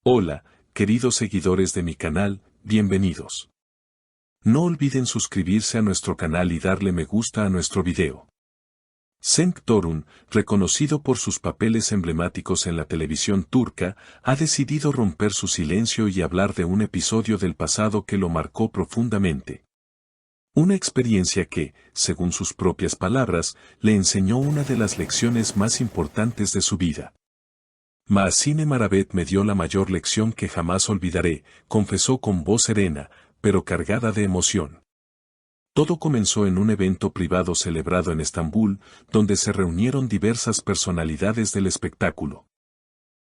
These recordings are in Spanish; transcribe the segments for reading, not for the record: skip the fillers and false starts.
Hola, queridos seguidores de mi canal, bienvenidos. No olviden suscribirse a nuestro canal y darle me gusta a nuestro video. Cenk Torun, reconocido por sus papeles emblemáticos en la televisión turca, ha decidido romper su silencio y hablar de un episodio del pasado que lo marcó profundamente. Una experiencia que, según sus propias palabras, le enseñó una de las lecciones más importantes de su vida. Maasine Maravet me dio la mayor lección que jamás olvidaré, confesó con voz serena, pero cargada de emoción. Todo comenzó en un evento privado celebrado en Estambul, donde se reunieron diversas personalidades del espectáculo.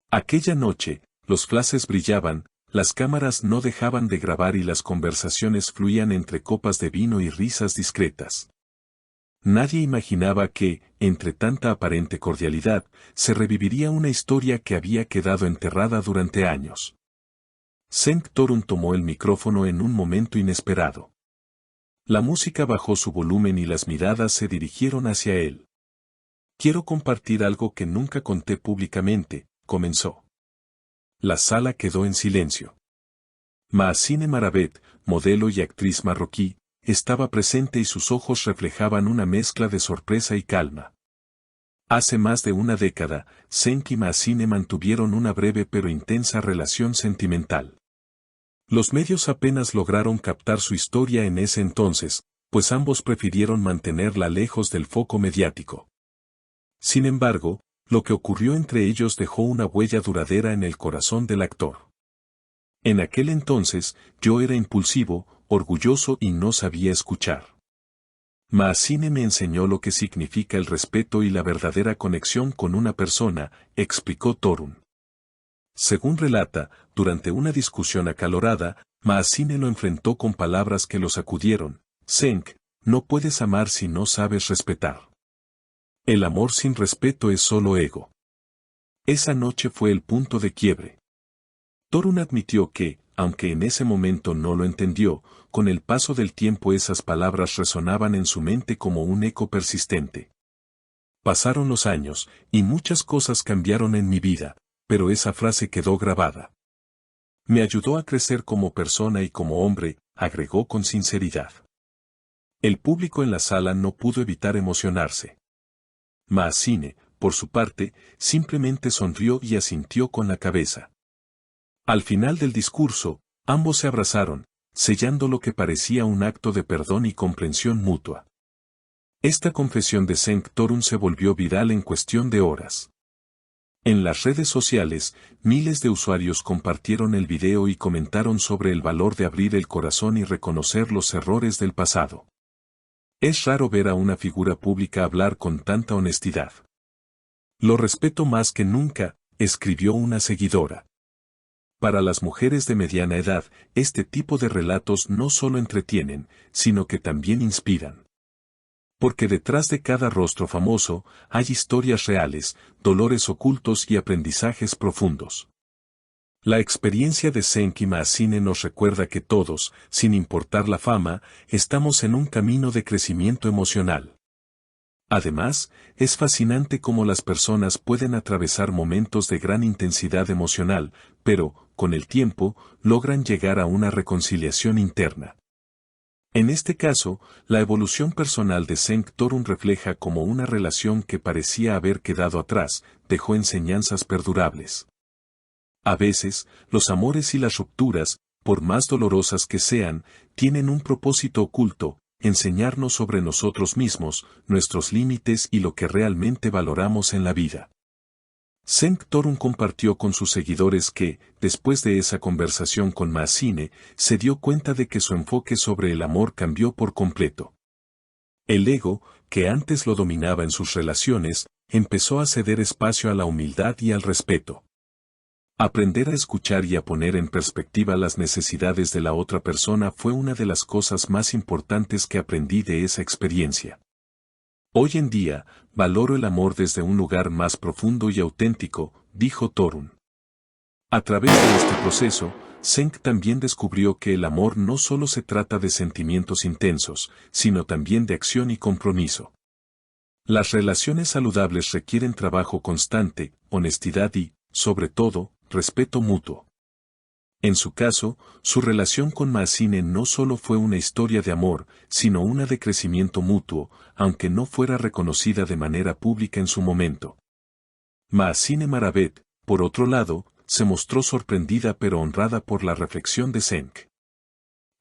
Aquella noche, los flashes brillaban, las cámaras no dejaban de grabar y las conversaciones fluían entre copas de vino y risas discretas. Nadie imaginaba que, entre tanta aparente cordialidad, se reviviría una historia que había quedado enterrada durante años. Cenk Torun tomó el micrófono en un momento inesperado. La música bajó su volumen y las miradas se dirigieron hacia él. Quiero compartir algo que nunca conté públicamente, comenzó. La sala quedó en silencio. Maasine Maravet, modelo y actriz marroquí, estaba presente y sus ojos reflejaban una mezcla de sorpresa y calma. Hace más de una década, Cenk y Maasine mantuvieron una breve pero intensa relación sentimental. Los medios apenas lograron captar su historia en ese entonces, pues ambos prefirieron mantenerla lejos del foco mediático. Sin embargo, lo que ocurrió entre ellos dejó una huella duradera en el corazón del actor. En aquel entonces, yo era impulsivo, orgulloso y no sabía escuchar. Maasine me enseñó lo que significa el respeto y la verdadera conexión con una persona, explicó Torun. Según relata, durante una discusión acalorada, Maasine lo enfrentó con palabras que lo sacudieron. Cenk, no puedes amar si no sabes respetar. El amor sin respeto es solo ego. Esa noche fue el punto de quiebre. Torun admitió que, aunque en ese momento no lo entendió, con el paso del tiempo esas palabras resonaban en su mente como un eco persistente. Pasaron los años, y muchas cosas cambiaron en mi vida, pero esa frase quedó grabada. Me ayudó a crecer como persona y como hombre, agregó con sinceridad. El público en la sala no pudo evitar emocionarse. Maasine, por su parte, simplemente sonrió y asintió con la cabeza. Al final del discurso, ambos se abrazaron, sellando lo que parecía un acto de perdón y comprensión mutua. Esta confesión de Cenk Torun se volvió viral en cuestión de horas. En las redes sociales, miles de usuarios compartieron el video y comentaron sobre el valor de abrir el corazón y reconocer los errores del pasado. Es raro ver a una figura pública hablar con tanta honestidad. Lo respeto más que nunca, escribió una seguidora. Para las mujeres de mediana edad, este tipo de relatos no solo entretienen, sino que también inspiran. Porque detrás de cada rostro famoso, hay historias reales, dolores ocultos y aprendizajes profundos. La experiencia de Cenk y Maasine nos recuerda que todos, sin importar la fama, estamos en un camino de crecimiento emocional. Además, es fascinante cómo las personas pueden atravesar momentos de gran intensidad emocional, pero, con el tiempo, logran llegar a una reconciliación interna. En este caso, la evolución personal de Cenk Torun refleja cómo una relación que parecía haber quedado atrás, dejó enseñanzas perdurables. A veces, los amores y las rupturas, por más dolorosas que sean, tienen un propósito oculto, enseñarnos sobre nosotros mismos, nuestros límites y lo que realmente valoramos en la vida. Cenk Torun compartió con sus seguidores que, después de esa conversación con Maasine, se dio cuenta de que su enfoque sobre el amor cambió por completo. El ego, que antes lo dominaba en sus relaciones, empezó a ceder espacio a la humildad y al respeto. Aprender a escuchar y a poner en perspectiva las necesidades de la otra persona fue una de las cosas más importantes que aprendí de esa experiencia. Hoy en día, valoro el amor desde un lugar más profundo y auténtico, dijo Torun. A través de este proceso, Cenk también descubrió que el amor no solo se trata de sentimientos intensos, sino también de acción y compromiso. Las relaciones saludables requieren trabajo constante, honestidad y, sobre todo, respeto mutuo. En su caso, su relación con Maazine no solo fue una historia de amor, sino una de crecimiento mutuo, aunque no fuera reconocida de manera pública en su momento. Maazine Maravet, por otro lado, se mostró sorprendida pero honrada por la reflexión de Cenk.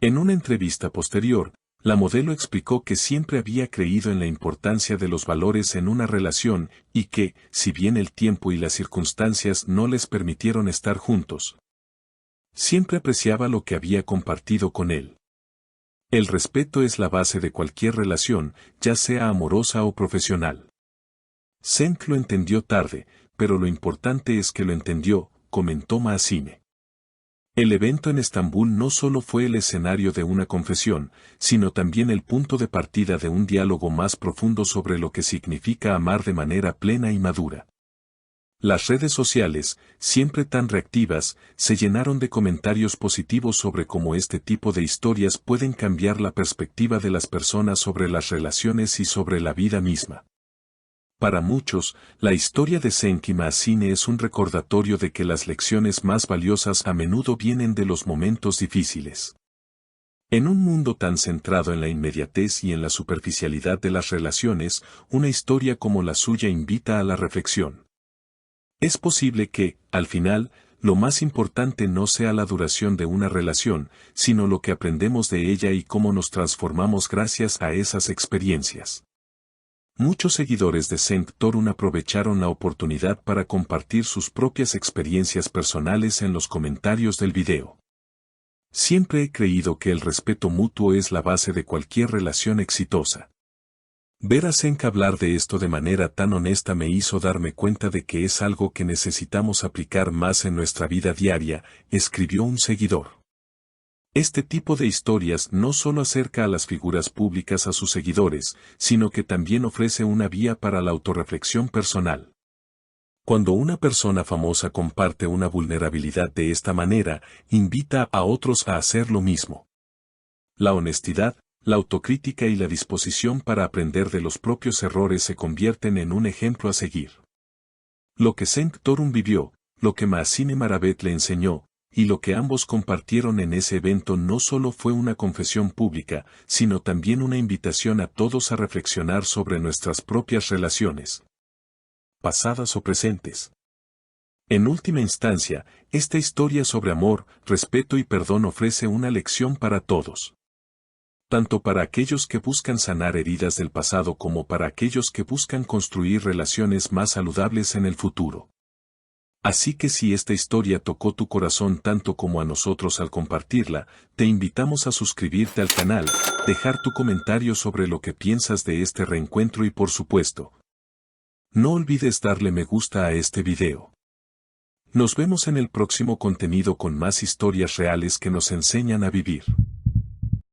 En una entrevista posterior, la modelo explicó que siempre había creído en la importancia de los valores en una relación y que, si bien el tiempo y las circunstancias no les permitieron estar juntos, siempre apreciaba lo que había compartido con él. El respeto es la base de cualquier relación, ya sea amorosa o profesional. Cenk lo entendió tarde, pero lo importante es que lo entendió, comentó Maazine. El evento en Estambul no solo fue el escenario de una confesión, sino también el punto de partida de un diálogo más profundo sobre lo que significa amar de manera plena y madura. Las redes sociales, siempre tan reactivas, se llenaron de comentarios positivos sobre cómo este tipo de historias pueden cambiar la perspectiva de las personas sobre las relaciones y sobre la vida misma. Para muchos, la historia de Cenk y Maazine es un recordatorio de que las lecciones más valiosas a menudo vienen de los momentos difíciles. En un mundo tan centrado en la inmediatez y en la superficialidad de las relaciones, una historia como la suya invita a la reflexión. Es posible que, al final, lo más importante no sea la duración de una relación, sino lo que aprendemos de ella y cómo nos transformamos gracias a esas experiencias. Muchos seguidores de Cenk Torun aprovecharon la oportunidad para compartir sus propias experiencias personales en los comentarios del video. Siempre he creído que el respeto mutuo es la base de cualquier relación exitosa. Ver a Cenk hablar de esto de manera tan honesta me hizo darme cuenta de que es algo que necesitamos aplicar más en nuestra vida diaria, escribió un seguidor. Este tipo de historias no solo acerca a las figuras públicas a sus seguidores, sino que también ofrece una vía para la autorreflexión personal. Cuando una persona famosa comparte una vulnerabilidad de esta manera, invita a otros a hacer lo mismo. La honestidad, la autocrítica y la disposición para aprender de los propios errores se convierten en un ejemplo a seguir. Lo que Cenk Torun vivió, lo que Maazine Maravet le enseñó, y lo que ambos compartieron en ese evento no solo fue una confesión pública, sino también una invitación a todos a reflexionar sobre nuestras propias relaciones, pasadas o presentes. En última instancia, esta historia sobre amor, respeto y perdón ofrece una lección para todos. Tanto para aquellos que buscan sanar heridas del pasado como para aquellos que buscan construir relaciones más saludables en el futuro. Así que si esta historia tocó tu corazón tanto como a nosotros al compartirla, te invitamos a suscribirte al canal, dejar tu comentario sobre lo que piensas de este reencuentro y por supuesto, no olvides darle me gusta a este video. Nos vemos en el próximo contenido con más historias reales que nos enseñan a vivir.